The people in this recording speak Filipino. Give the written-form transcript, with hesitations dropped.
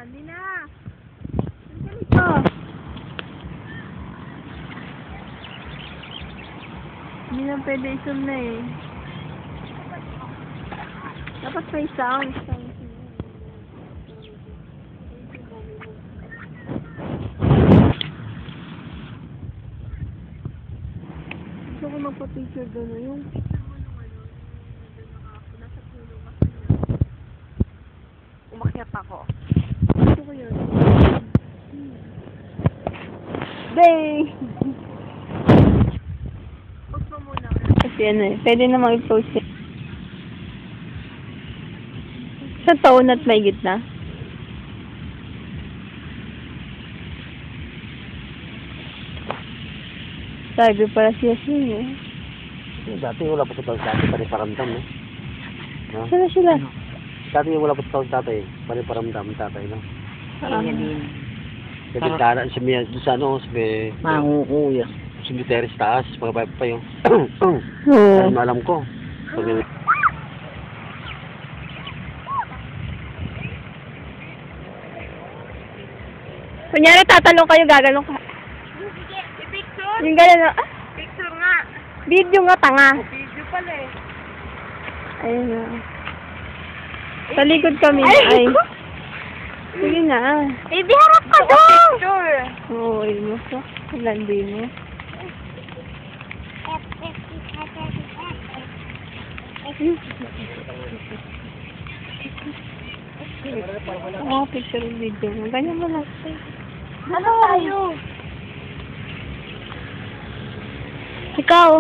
Hindi na. Ito. Hindi na pwede i-zoom na eh. Dapat may sound. Gusto ko magpa-picture doon na yung umakyat ako. Gusto ko yun. Bang! Post mo muna. Kasi ano eh, pwede namang i-post eh. Sa taon at may gitna. Sabi pala siya siya eh. Dati wala pa sa tawag dati, paniparamdam eh. No? Saan na sila? Dati wala pa sa tawag dati, paniparamdam tatay, no? Kasi daan si Mia, doon sa ano, si Mangukuya. si Teres taas, pagpapay pa yung Oo. ano alam ko. Pag Kunyari tatalong kayo, gagalong ka. Sige, i-picture. Yung gano'n na, ah, Picture nga. video nga tanga. Video pala eh. Ayun na. Sa likod kami. Ay. Sige na. Eh, di harap ka doon. Picture. Oo, ayun mo sa. Landi mo. Oo, picture yung video mo. Ganyan mo lang. Ano tayo? Ikaw.